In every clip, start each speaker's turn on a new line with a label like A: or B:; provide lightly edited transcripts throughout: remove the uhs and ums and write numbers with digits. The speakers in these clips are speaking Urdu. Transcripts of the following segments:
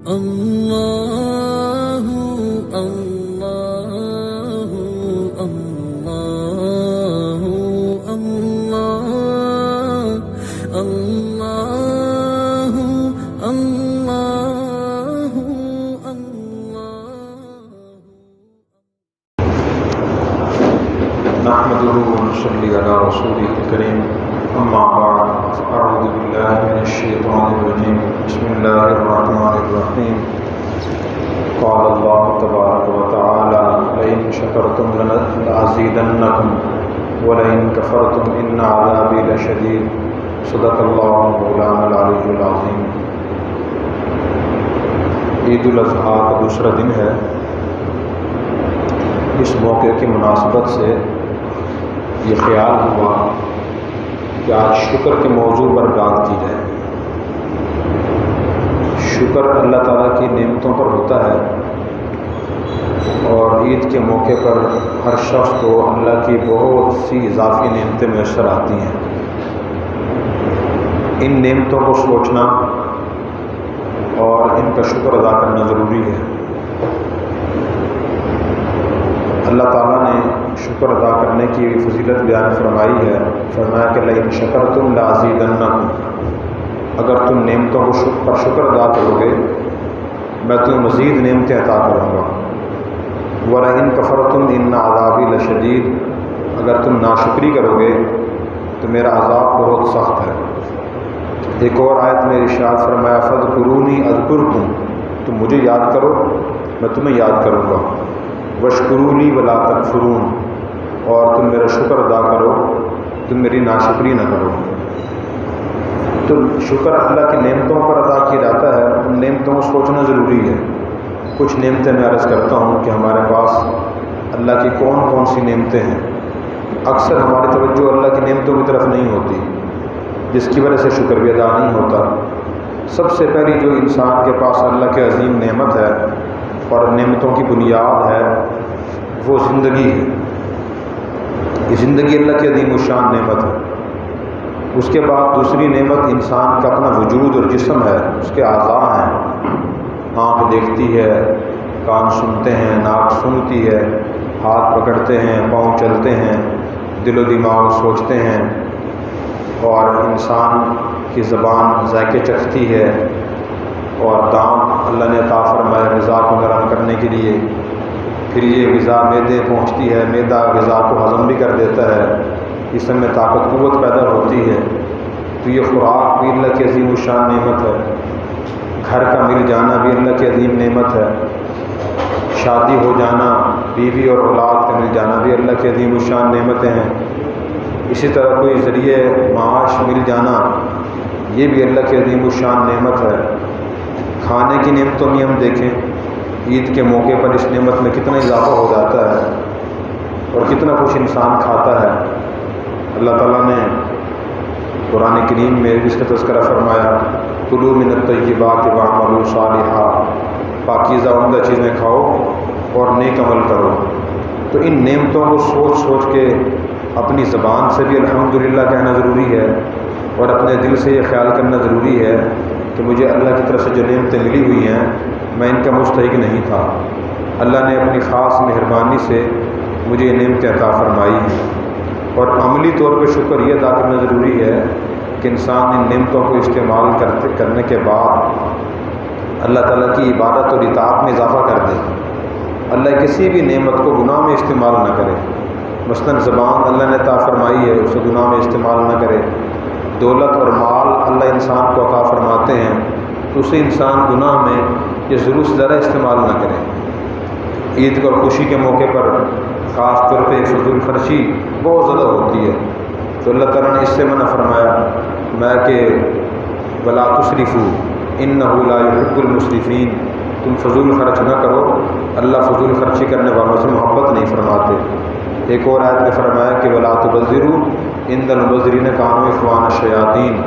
A: اللہ اللہ اللہ اللہ اللہ اللہ
B: نحمده ونصلي على رسوله الكريم اما بعد اعوذ بالله من الشيطان الرجيم بسم الله الرحمن الرحيم قال الله تبارك وتعالى لئن شكرتم لأزيدنكم ولئن كفرتم ان عذابي لشديد صدق الله مولانا العلي العظيم۔ عید الاضحیٰ کا دوسرا دن ہے۔ اس موقع کی مناسبت سے یہ خیال ہوا کہ آج شکر کے موضوع پر بات کی جائے۔ شکر اللہ تعالیٰ کی نعمتوں پر ہوتا ہے، اور عید کے موقع پر ہر شخص کو اللہ کی بہت سی اضافی نعمتیں میسر آتی ہیں۔ ان نعمتوں کو سوچنا اور ان کا شکر ادا کرنا ضروری ہے۔ اللہ تعالیٰ نے شکر ادا کرنے کی فضیلت بیان فرمائی ہے۔ فرمایا کہ لئن شکرتم لأزیدنکم، اگر تم نعمتوں کو پر شکر ادا کرو گے میں تمہیں مزید نعمتیں عطا کروں گا۔ وَلَئِن کَفَرْتُمْ إِنَّ عَذَابِي لَشَدِيدٌ، اگر تم ناشکری کرو گے تو میرا عذاب بہت سخت ہے۔ ایک اور آیت میں ارشاد فرمایا فَاذْكُرُونِی أَذْكُرْکُم، تم مجھے یاد کرو میں تمہیں یاد کروں گا۔ وَاشْکُرُوا لِی وَلَا تَکْفُرُونَ، اور تم میرا شکر ادا کرو تم میری ناشکری نہ کرو۔ تو شکر اللہ کی نعمتوں پر ادا کیا جاتا ہے، ان نعمتوں کو سوچنا ضروری ہے۔ کچھ نعمتیں میں عرض کرتا ہوں کہ ہمارے پاس اللہ کی کون کون سی نعمتیں ہیں۔ اکثر ہماری توجہ اللہ کی نعمتوں کی طرف نہیں ہوتی، جس کی وجہ سے شکر بھی ادا نہیں ہوتا۔ سب سے پہلی جو انسان کے پاس اللہ کی عظیم نعمت ہے اور نعمتوں کی بنیاد ہے وہ زندگی ہے۔ یہ زندگی اللہ کی عظیم الشان نعمت ہے۔ اس کے بعد دوسری نعمت انسان کا اپنا وجود اور جسم ہے، اس کے اعضاء ہیں۔ آنکھ دیکھتی ہے، کان سنتے ہیں، ناک سنتی ہے، ہاتھ پکڑتے ہیں، پاؤں چلتے ہیں، دل و دماغ سوچتے ہیں، اور انسان کی زبان ذائقے چکھتی ہے، اور دانت اللہ نے عطا فرمایا غذا کو نرم کرنے کے لیے۔ پھر یہ غذا معدے پہنچتی ہے، معدہ غذا کو ہضم بھی کر دیتا ہے، جسم میں طاقت قوت پیدا ہوتی ہے۔ تو یہ خوراک بھی اللہ کی عظیم الشان نعمت ہے۔ گھر کا مل جانا بھی اللہ کی عظیم نعمت ہے۔ شادی ہو جانا، بیوی اور اولاد کا مل جانا بھی اللہ کی عظیم الشان نعمتیں ہیں۔ اسی طرح کوئی ذریعے معاش مل جانا یہ بھی اللہ کی عظیم الشان نعمت ہے۔ کھانے کی نعمتوں میں ہم دیکھیں عید کے موقع پر اس نعمت میں کتنا اضافہ ہو جاتا ہے اور کتنا کچھ انسان کھاتا ہے۔ اللہ تعالیٰ نے قرآن کریم میں اس کا تذکرہ فرمایا کلوا من الطیبات واعملوا صالحا، پاکیزہ عمدہ چیزیں کھاؤ اور نیک عمل کرو۔ تو ان نعمتوں کو سوچ سوچ کے اپنی زبان سے بھی الحمدللہ کہنا ضروری ہے، اور اپنے دل سے یہ خیال کرنا ضروری ہے کہ مجھے اللہ کی طرف سے جو نعمتیں ملی ہوئی ہیں میں ان کا مستحق نہیں تھا۔ اللہ نے اپنی خاص مہربانی سے مجھے یہ نعمتیں عطا فرمائی ہیں۔ اور عملی طور پہ شکر یہ ادا کرنا ضروری ہے کہ انسان ان نعمتوں کو استعمال کرنے کے بعد اللہ تعالیٰ کی عبادت اور اطاعت میں اضافہ کر دے۔ اللہ کسی بھی نعمت کو گناہ میں استعمال نہ کرے۔ مثلاً زبان اللہ نے عطا فرمائی ہے، اسے گناہ میں استعمال نہ کرے۔ دولت اور مال اللہ انسان کو عطا فرماتے ہیں تو اسے انسان گناہ میں یہ ضرور سے زیادہ استعمال نہ کرے۔ عید اور خوشی کے موقع پر خاص طور پہ فضول خرچی بہت زیادہ ہوتی ہے، تو اللہ تعالیٰ نے اس سے منع فرمایا میں کہ ولا تسرفوا انہ لا یحب المسرفین، تم فضول خرچ نہ کرو، اللہ فضول خرچی کرنے والوں سے محبت نہیں فرماتے۔ ایک اور آیت میں فرمایا کہ ولا تبذروا ان المبذرین کانوا اخوان الشیاطین،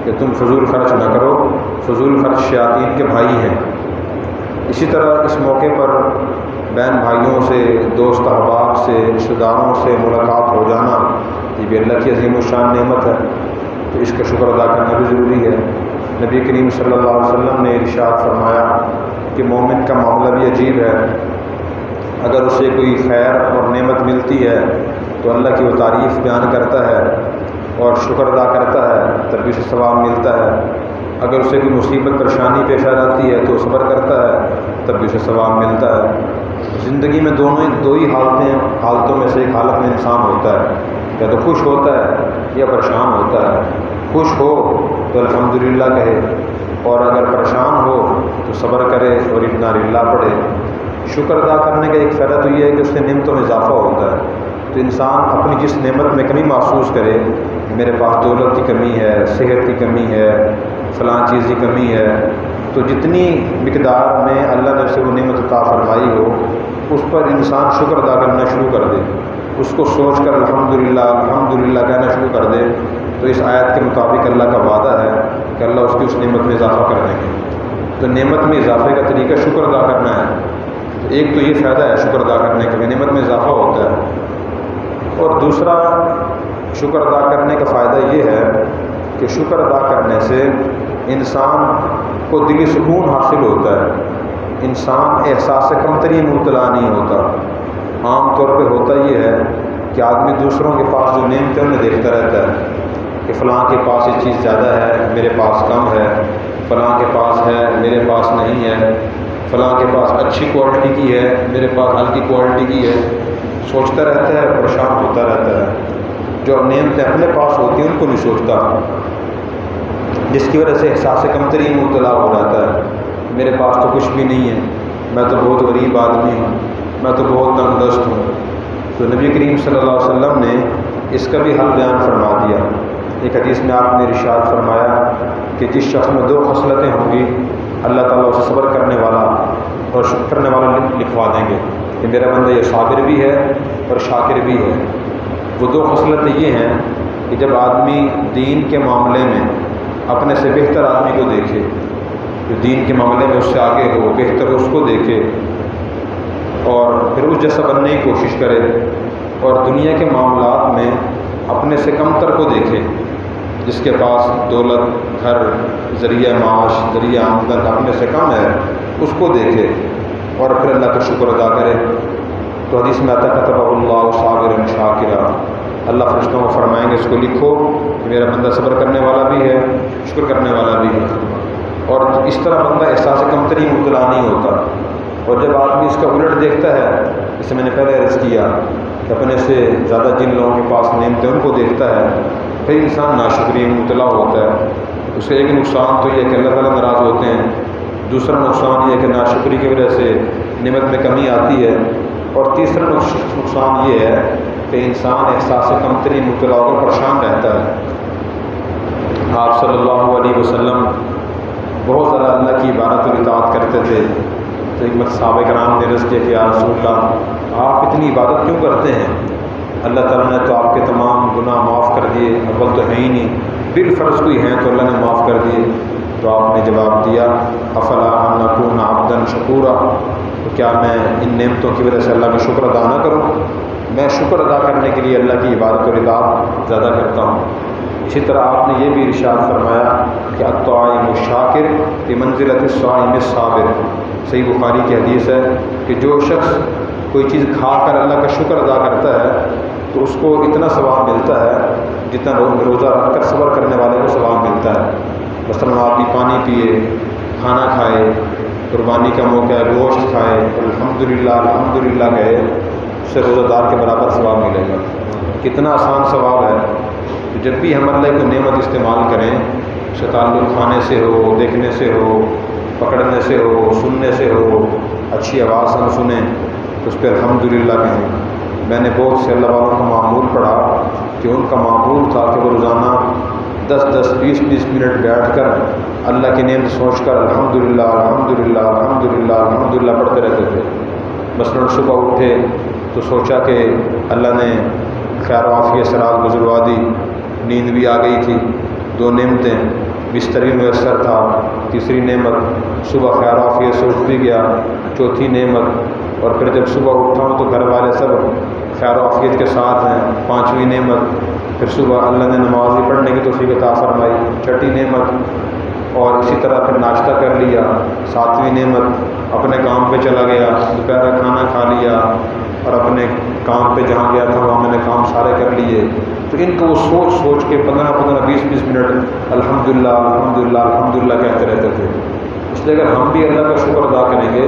B: کہ تم فضول خرچ نہ کرو، فضول خرچ شیاطین کے بھائی ہیں۔ اسی طرح اس موقع پر بہن بھائیوں سے، دوست احباب سے، رشتہ داروں سے ملاقات ہو جانا یہ بھی اللہ کی عظیم الشان نعمت ہے، تو اس کا شکر ادا کرنا بھی ضروری ہے۔ نبی کریم صلی اللہ علیہ وسلم نے ارشاد فرمایا کہ مومن کا معاملہ بھی عجیب ہے، اگر اسے کوئی خیر اور نعمت ملتی ہے تو اللہ کی وہ تعریف بیان کرتا ہے اور شکر ادا کرتا ہے، تب بھی اسے ثواب ملتا ہے۔ اگر اسے کوئی مصیبت پریشانی پیش آ جاتی ہے تو صبر کرتا ہے، تب بھی اسے ثواب ملتا ہے۔ زندگی میں دو ہی حالتوں میں سے ایک حالت میں انسان ہوتا ہے، یا تو خوش ہوتا ہے یا پریشان ہوتا ہے۔ خوش ہو تو الحمدللہ کہے، اور اگر پریشان ہو تو صبر کرے اور انا للہ پڑھے۔ شکر ادا کرنے کا ایک فائدہ تو یہ ہے کہ اس سے نعمتوں میں اضافہ ہوتا ہے۔ تو انسان اپنی جس نعمت میں کمی محسوس کرے، میرے پاس دولت کی کمی ہے، صحت کی کمی ہے، فلاں چیز کی کمی ہے، تو جتنی مقدار میں اللہ نے اسے وہ نعمت عطا فرمائی ہو، اس پر انسان شکر ادا کرنا شروع کر دے، اس کو سوچ کر الحمدللہ الحمدللہ کہنا شروع کر دے، تو اس آیت کے مطابق اللہ کا وعدہ ہے کہ اللہ اس کی اس نعمت میں اضافہ کر دیں گے۔ تو نعمت میں اضافے کا طریقہ شکر ادا کرنا ہے۔ تو ایک تو یہ فائدہ ہے شکر ادا کرنے کا کہ نعمت میں اضافہ ہوتا ہے، اور دوسرا شکر ادا کرنے کا فائدہ یہ ہے کہ شکر ادا کرنے سے انسان کو دلی سکون حاصل ہوتا ہے، انسان احساس کمتری مبتلا نہیں ہوتا۔ عام طور پہ ہوتا یہ ہے کہ آدمی دوسروں کے پاس جو نعمتیں انہیں دیکھتا رہتا ہے کہ فلاں کے پاس یہ چیز زیادہ ہے، میرے پاس کم ہے، فلاں کے پاس ہے، میرے پاس نہیں ہے، فلاں کے پاس اچھی کوالٹی کی ہے، میرے پاس ہلکی کوالٹی کی ہے، سوچتا رہتا ہے، پریشان ہوتا رہتا ہے۔ جو نعمتیں اپنے پاس ہوتی ہیں ان کو نہیں سوچتا، جس کی وجہ سے احساس کمتری مبتلا ہو جاتا ہے۔ میرے پاس تو کچھ بھی نہیں ہے، میں تو بہت غریب آدمی ہوں، میں تو بہت تنگ دست ہوں۔ تو نبی کریم صلی اللہ علیہ وسلم نے اس کا بھی حل بیان فرما دیا۔ ایک حدیث میں آپ نے ارشاد فرمایا کہ جس شخص میں 2 خصلتیں ہوں گی، اللہ تعالیٰ اسے صبر کرنے والا اور شکر کرنے والا لکھوا دیں گے کہ میرا بندہ یہ صابر بھی ہے اور شاکر بھی ہے۔ وہ 2 خصلتیں یہ ہیں کہ جب آدمی دین کے معاملے میں اپنے سے بہتر آدمی کو دیکھے، جو دین کے معاملے میں اس سے آگے ہو، بہتر اس کو دیکھے اور پھر اس جیسا بننے کی کوشش کرے، اور دنیا کے معاملات میں اپنے سے کمتر کو دیکھے، جس کے پاس دولت، گھر، ذریعہ معاش، ذریعہ آمدن اپنے سے کم ہے، اس کو دیکھے اور پھر اللہ کا شکر ادا کرے۔ تو حدیث میں آتا ہے کتب اللہ صابرا شاکرا، اللہ فرشتوں کو فرمائیں گے اس کو لکھو کہ میرا بندہ صبر کرنے والا بھی ہے، شکر کرنے والا بھی ہے۔ اور اس طرح بندہ احساس کمتری مبتلا نہیں ہوتا۔ اور جب آدمی اس کا الٹ دیکھتا ہے، جسے میں نے پہلے عرض کیا کہ اپنے سے زیادہ جن لوگوں کے پاس نعمتیں ان کو دیکھتا ہے، پھر انسان ناشکری میں مبتلا ہوتا ہے۔ اس سے ایک نقصان تو یہ ہے کہ اللہ تعالیٰ ناراض ہوتے ہیں، دوسرا نقصان یہ ہے کہ ناشکری کی وجہ سے نعمت میں کمی آتی ہے، اور تیسرا نقصان یہ ہے کہ انسان احساس کمتری مبتلا ہو کر پریشان رہتا ہے۔ آپ صلی اللہ علیہ وسلم بہت زیادہ اللہ کی عبادت اور اطاعت کرتے تھے، تو ایک صحابہ کرام نے عرض کیا کہ یا رسول اللہ آپ اتنی عبادت کیوں کرتے ہیں؟ اللہ تعالیٰ نے تو آپ کے تمام گناہ معاف کر دیے، اول تو ہیں ہی نہیں، بالفرض کوئی ہیں تو اللہ نے معاف کر دیے۔ تو آپ نے جواب دیا افلا ان اکون عبدا شکورا، تو کیا میں ان نعمتوں کی وجہ سے اللہ کا شکر ادا نہ کروں؟ میں شکر ادا کرنے کے لیے اللہ کی عبادت اور اطاعت زیادہ کرتا ہوں۔ اسی طرح آپ نے یہ بھی ارشاد فرمایا کہ الطاعم الشاکر بمنزلۃ الصائم الصابر، صحیح بخاری کی حدیث ہے کہ جو شخص کوئی چیز کھا کر اللہ کا شکر ادا کرتا ہے تو اس کو اتنا ثواب ملتا ہے جتنا روزہ رکھ کر صبر کرنے والے کو ثواب ملتا ہے۔ مثلاً آپ بھی پانی پیے، کھانا کھائے، قربانی کا موقع ہے، گوشت کھائے اور الحمدللہ الحمدللہ کہے، اس سے روزہ دار کے برابر ثواب ملے گا۔ کتنا آسان ثواب ہے۔ تو جب بھی ہم اللہ کو نعمت استعمال کریں، اس کا تعلق کھانے سے ہو، دیکھنے سے ہو، پکڑنے سے ہو، سننے سے ہو، اچھی آواز ہم سنیں تو اس پہ الحمدللہ کہیں۔ میں نے بہت سے اللہ والوں کا معمول پڑھا کہ ان کا معمول تھا کہ وہ روزانہ 10-10 20-20 منٹ بیٹھ کر اللہ کی نعمت سوچ کر الحمدللہ الحمدللہ الحمدللہ الحمدللہ پڑھتے رہتے تھے۔ مثلاً صبح اٹھے تو سوچا کہ اللہ نے خیر و عافیت سے رات گزروا دی، نیند بھی آ گئی تھی، 2 نعمتیں، بستر بھی میسر تھا، تیسری نعمت صبح خیر و عافیت سے اٹھ بھی گیا، چوتھی نعمت، اور پھر جب صبح اٹھا ہوں تو گھر والے سب خیر و عافیت کے ساتھ ہیں، 5ویں نعمت، پھر صبح اللہ نے نماز بھی پڑھنے کی توفیق عطا فرمائی، 6ٹھی نعمت۔ اور اسی طرح پھر ناشتہ کر لیا، 7ویں نعمت اپنے کام پہ چلا گیا، دوپہر کھانا کھا لیا اور اپنے کام پہ جہاں گیا تھا وہاں میں نے کام سارے کر لیے۔ تو ان کو وہ سوچ سوچ کے 15 20 منٹ الحمدللہ الحمدللہ الحمدللہ کہتے رہتے تھے۔ اس لیے اگر ہم بھی اللہ کا شکر ادا کریں گے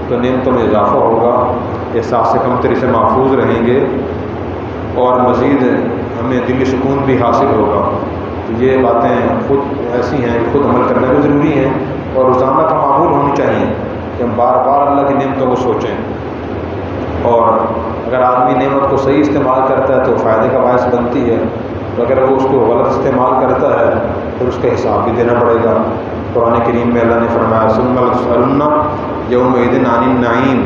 B: تو نعمتوں میں اضافہ ہوگا، احساس کمتری سے محفوظ رہیں گے اور مزید ہمیں دلی سکون بھی حاصل ہوگا۔ تو یہ باتیں خود ایسی ہیں کہ خود عمل کرنا بھی ضروری ہیں اور روزانہ کا معمول ہونی چاہیے کہ ہم بار بار اللہ کی نعمتوں کو سوچیں، اور اگر آدمی نعمت کو صحیح استعمال کرتا ہے تو فائدے کا باعث بنتی ہے، تو اگر وہ اس کو غلط استعمال کرتا ہے پھر اس کا حساب بھی دینا پڑے گا۔ قرآن کریم میں اللہ نے فرمایا ثم لتسألن یومئذ عن النعیم،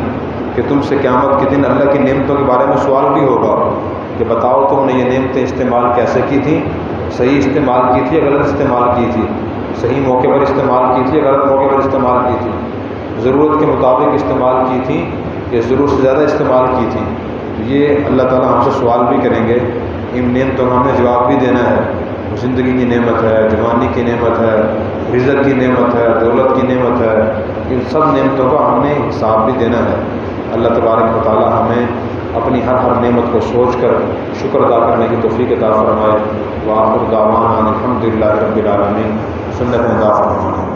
B: کہ تم سے قیامت کے دن اللہ کی نعمتوں کے بارے میں سوال بھی ہوگا کہ بتاؤ تم نے یہ نعمتیں استعمال کیسے کی تھیں، صحیح استعمال کی تھی یا غلط استعمال کی تھی، صحیح موقع پر استعمال کی تھی یا غلط موقع پر استعمال کی تھی، ضرورت کے مطابق استعمال کی تھی یا ضرورت سے زیادہ استعمال کی تھی۔ تو یہ اللہ تعالیٰ ہم سے سوال بھی کریں گے، ان نعمتوں کا ہمیں جواب بھی دینا ہے۔ زندگی کی نعمت ہے، جوانی کی نعمت ہے، رزق کی نعمت ہے، دولت کی نعمت ہے، ان سب نعمتوں کا ہم نے حساب بھی دینا ہے۔ اللہ تبارک و تعالیٰ ہمیں اپنی ہر نعمت کو سوچ کر شکر ادا کرنے کی توفیق عطا فرمائے۔ وآخر دعوانا ان الحمدللہ رب العالمین۔ سنت میں ادا فرمائے۔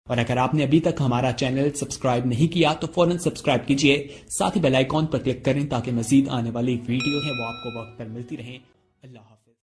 C: اور اگر آپ نے ابھی تک ہمارا چینل سبسکرائب نہیں کیا تو فوراً سبسکرائب کیجئے، ساتھ ہی بیل آئیکن پر کلک کریں تاکہ مزید آنے والی ویڈیو ہے وہ آپ کو وقت پر ملتی رہیں۔ اللہ حافظ۔